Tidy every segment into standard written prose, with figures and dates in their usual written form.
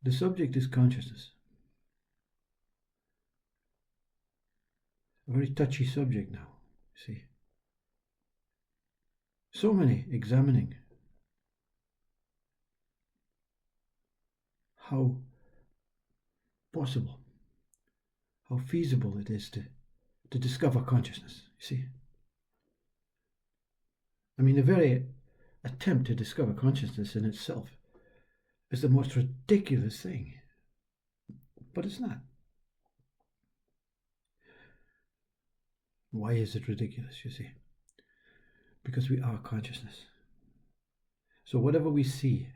The subject is consciousness. A very touchy subject now, see. So many examining how possible, how feasible it is to discover consciousness, you see. I mean, the very attempt to discover consciousness in itself is the most ridiculous thing, but it's not. Why is it ridiculous, you see? Because we are consciousness. So whatever we see,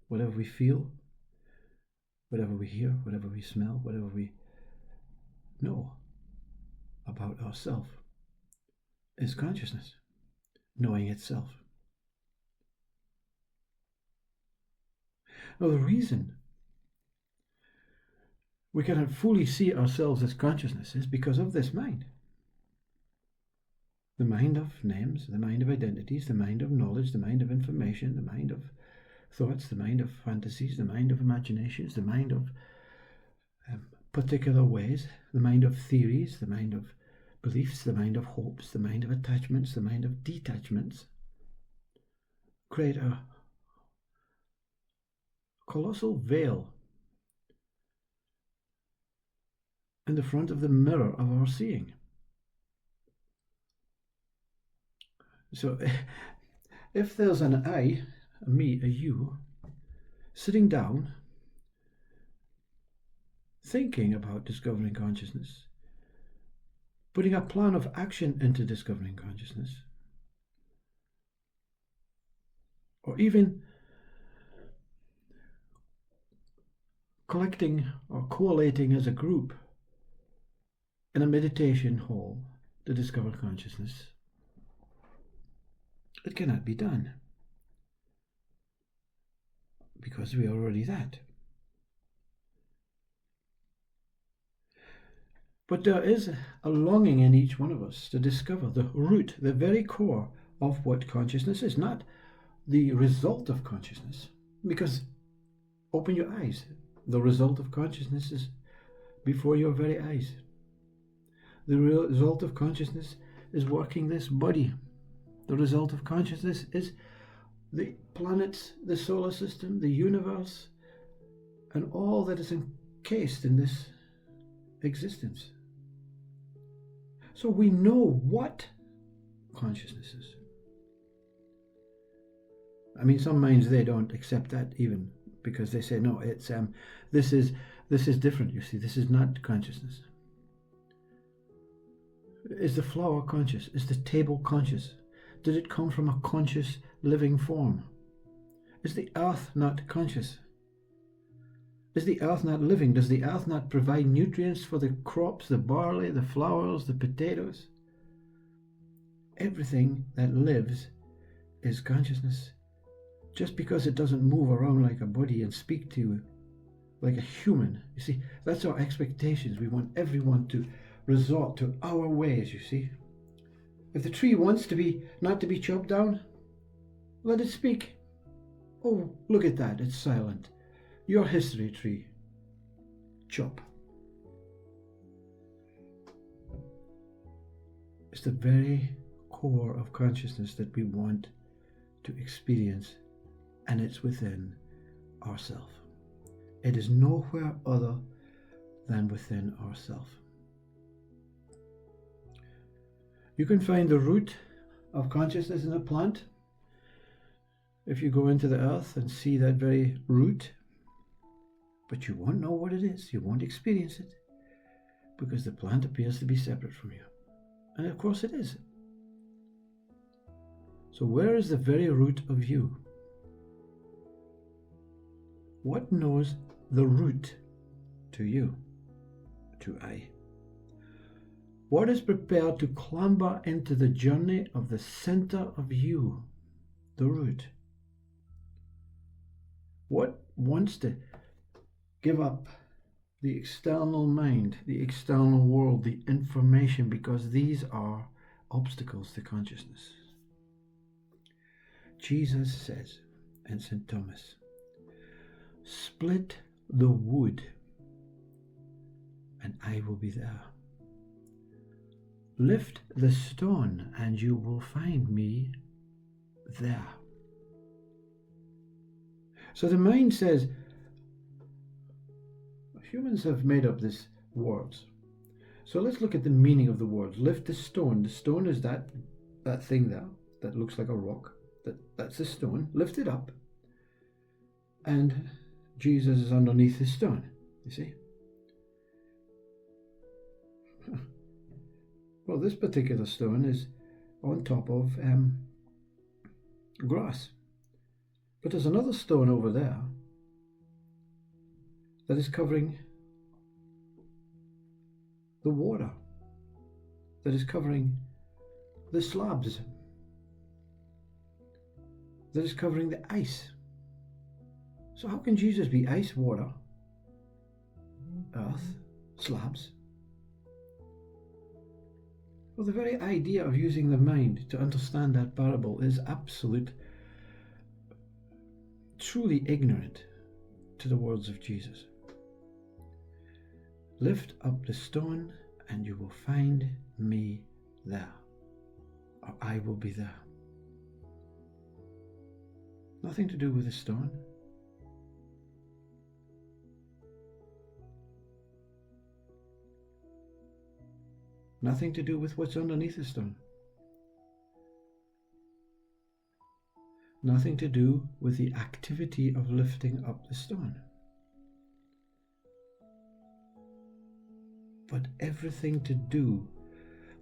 whatever we feel, whatever we hear, whatever we smell, whatever we know about ourselves is consciousness, knowing itself. Now, the reason we cannot fully see ourselves as consciousness is because of this mind. The mind of names, the mind of identities, the mind of knowledge, the mind of information, the mind of thoughts, the mind of fantasies, the mind of imaginations, the mind of particular ways, the mind of theories, the mind of beliefs, the mind of hopes, the mind of attachments, the mind of detachments, create a colossal veil in the front of the mirror of our seeing. So if there's an I, a me, a you, sitting down, thinking about discovering consciousness, putting a plan of action into discovering consciousness, or even collecting or collating as a group in a meditation hall to discover consciousness, it cannot be done because we are already that. But there is a longing in each one of us to discover the root, the very core of what consciousness is, not the result of consciousness. Because open your eyes, the result of consciousness is before your very eyes. The result of consciousness is working this body. The result of consciousness is the planets, the solar system, the universe, and all that is encased in this existence. So we know what consciousness is. I mean, some minds, they don't accept that even, because they say, no, it's this is different, you see, this is not consciousness. Is the flower conscious? Is the table conscious? Did it come from a conscious living form? Is the earth not conscious? Is the earth not living? Does the earth not provide nutrients for the crops, the barley, the flowers, the potatoes? Everything that lives is consciousness. Just because it doesn't move around like a body and speak to you like a human. You see, that's our expectations. We want everyone to resort to our ways, you see. If the tree wants to be not to be chopped down, let it speak. Oh, look at that, it's silent. Your history tree. Chop. It's the very core of consciousness that we want to experience, and it's within ourselves. It is nowhere other than within ourselves. You can find the root of consciousness in a plant. If you go into the earth and see that very root, but you won't know what it is, you won't experience it, because the plant appears to be separate from you. And of course it is. So where is the very root of you? What knows the root to you, to I? What is prepared to clamber into the journey of the center of you, the root? What wants to give up the external mind, the external world, the information, because these are obstacles to consciousness? Jesus says in St. Thomas, split the wood, and I will be there. Lift the stone, and you will find me there. So the mind says, humans have made up these words. So let's look at the meaning of the words. Lift the stone. The stone is that thing there that looks like a rock. That's the stone. Lift it up. And Jesus is underneath the stone. You see? Well, this particular stone is on top of grass. But there's another stone over there that is covering the water, that is covering the slabs, that is covering the ice. So how can Jesus be ice, water, earth, slabs? Well, the very idea of using the mind to understand that parable is truly ignorant to the words of Jesus. Lift up the stone, and you will find me there, or I will be there. Nothing to do with the stone. Nothing to do with what's underneath the stone. Nothing to do with the activity of lifting up the stone. But everything to do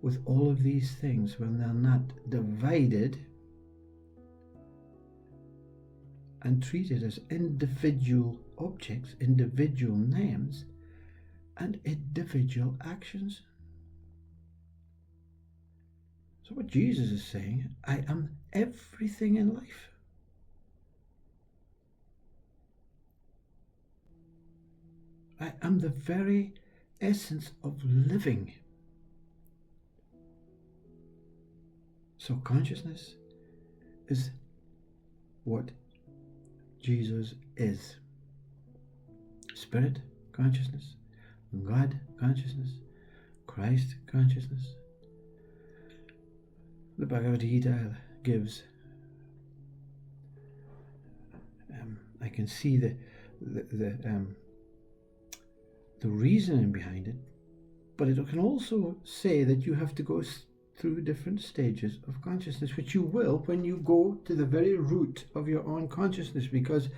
with all of these things when they're not divided and treated as individual objects, individual names, and individual actions. So what Jesus is saying, I am everything in life. I am the very essence of living. So consciousness is what Jesus is. Spirit consciousness, God consciousness, Christ consciousness. The Bhagavad Gita gives, I can see the reasoning behind it, but it can also say that you have to go through different stages of consciousness, which you will when you go to the very root of your own consciousness, because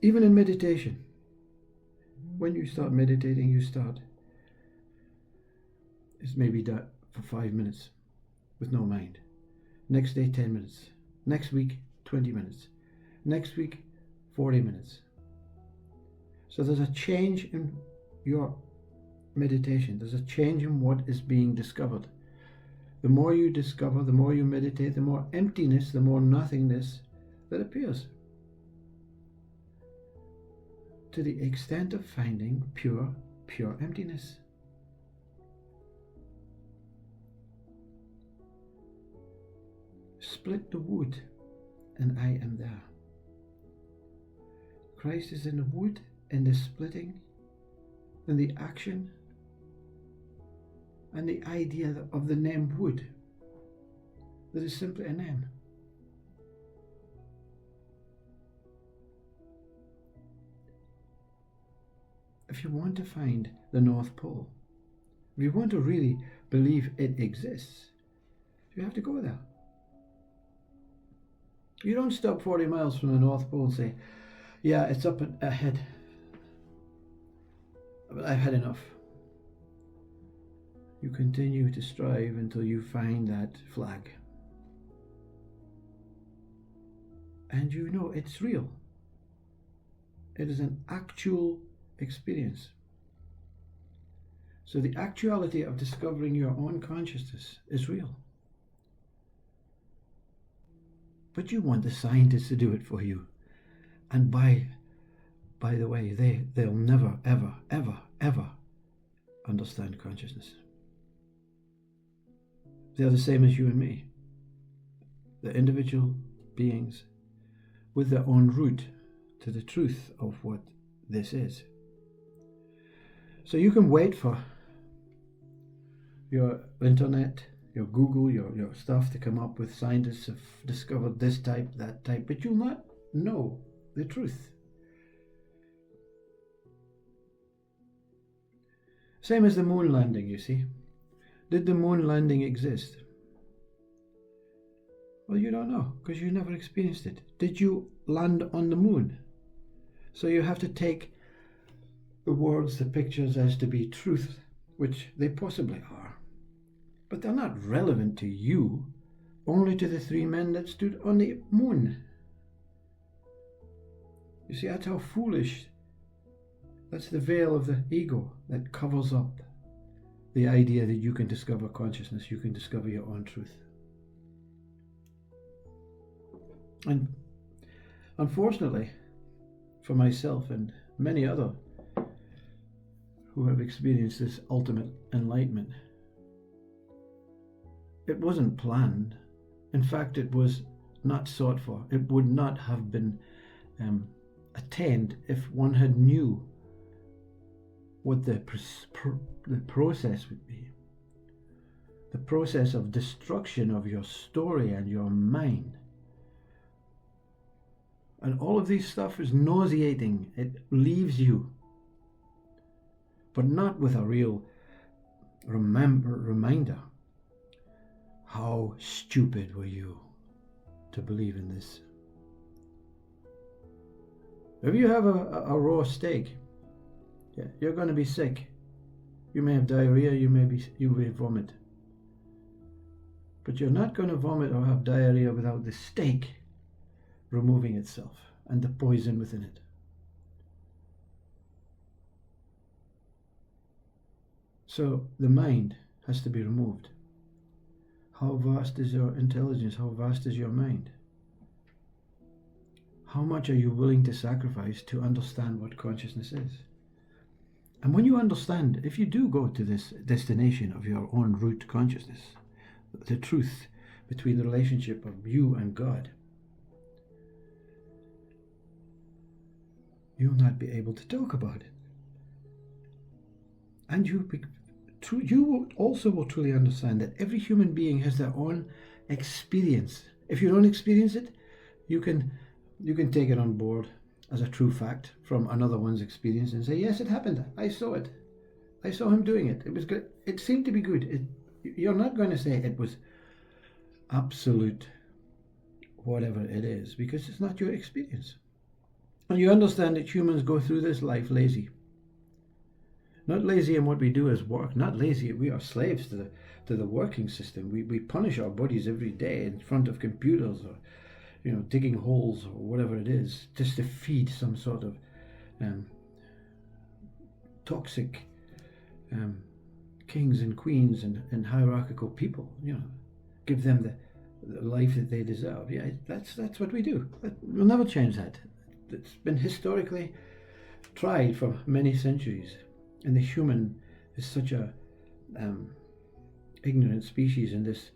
even in meditation, when you start meditating, it's maybe that for 5 minutes with no mind. Next day, 10 minutes. Next week, 20 minutes. Next week, 40 minutes. So there's a change in your meditation. There's a change in what is being discovered. The more you discover, the more you meditate, the more emptiness, the more nothingness that appears. To the extent of finding pure emptiness. Split the wood, and I am there. Christ is in the wood, in the splitting, in the action, and the idea of the name wood. That is simply a name. If you want to find the North Pole, if you want to really believe it exists, you have to go there. You don't stop 40 miles from the North Pole and say, yeah, it's up ahead, but I've had enough. You continue to strive until you find that flag. And you know it's real. It is an actual experience. So the actuality of discovering your own consciousness is real. But you want the scientists to do it for you. And by the way, they'll never, ever, ever, ever understand consciousness. They're the same as you and me. They're individual beings with their own root to the truth of what this is. So you can wait for your internet, your Google, your stuff to come up with scientists have discovered this type, that type, but you'll not know the truth. Same as the moon landing, you see. Did the moon landing exist? Well, you don't know because you never experienced it. Did you land on the moon? So you have to take the words, the pictures as to be truth, which they possibly are. But they're not relevant to you, only to the 3 men that stood on the moon. You see, that's how foolish. That's the veil of the ego that covers up the idea that you can discover consciousness, you can discover your own truth. And unfortunately, for myself and many other who have experienced this ultimate enlightenment, it wasn't planned. In fact, it was not sought for. It would not have been attained if one had knew what the process would be. The process of destruction of your story and your mind. And all of this stuff is nauseating. It leaves you, but not with a real reminder. How stupid were you to believe in this? If you have a raw steak, you're going to be sick. You may have diarrhea, you may vomit. But you're not going to vomit or have diarrhea without the steak removing itself and the poison within it. So the mind has to be removed. How vast is your intelligence? How vast is your mind? How much are you willing to sacrifice to understand what consciousness is? And when you understand, if you do go to this destination of your own root consciousness, the truth between the relationship of you and God, you'll not be able to talk about it. And you will also truly understand that every human being has their own experience. If you don't experience it, you can take it on board as a true fact from another one's experience and say, yes, it happened. I saw it. I saw him doing it. It was good. It seemed to be good. You're not going to say it was absolute whatever it is, because it's not your experience. And you understand that humans go through this life lazy. Not lazy in what we do as work, not lazy, we are slaves to the working system. We punish our bodies every day in front of computers or digging holes or whatever it is, just to feed some sort of toxic kings and queens and hierarchical people, give them the life that they deserve. Yeah, that's what we do. We'll never change that. It's been historically tried for many centuries, and the human is such a ignorant species in this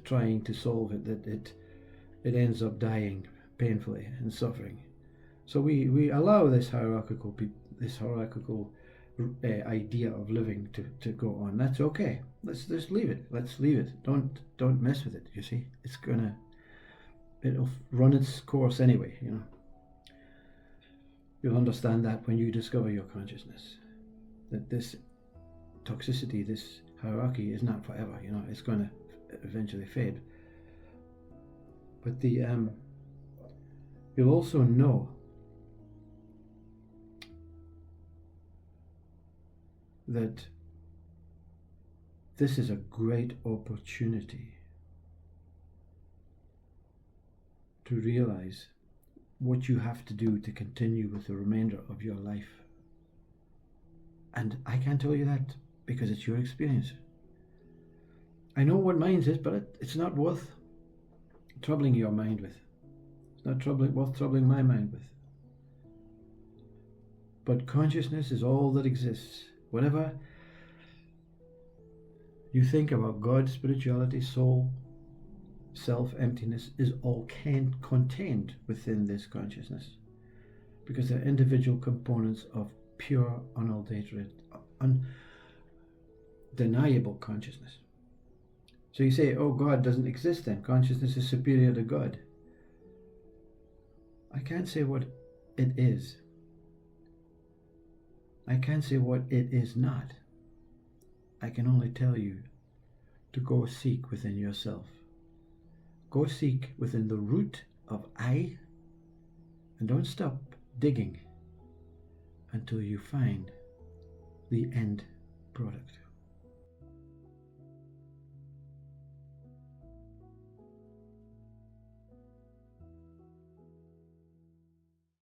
trying to solve it that it ends up dying painfully and suffering. So we allow this hierarchical idea of living to go on. That's okay. Let's just leave it. Let's leave it. Don't mess with it. You see, it'll run its course anyway. You'll understand that when you discover your consciousness, that this toxicity, this hierarchy is not forever. It's going to eventually fade. But you'll also know that this is a great opportunity to realize what you have to do to continue with the remainder of your life. And I can't tell you that because it's your experience. I know what mine is, but it's not worth troubling your mind with. It's not worth troubling my mind with. But consciousness is all that exists. Whatever you think about God, spirituality, soul, self-emptiness is all contained within this consciousness, because they're individual components of pure, unadulterated, undeniable consciousness. So you say, oh, God doesn't exist then. Consciousness is superior to God. I can't say what it is. I can't say what it is not. I can only tell you to go seek within yourself. Go seek within the root of I, and don't stop digging until you find the end product.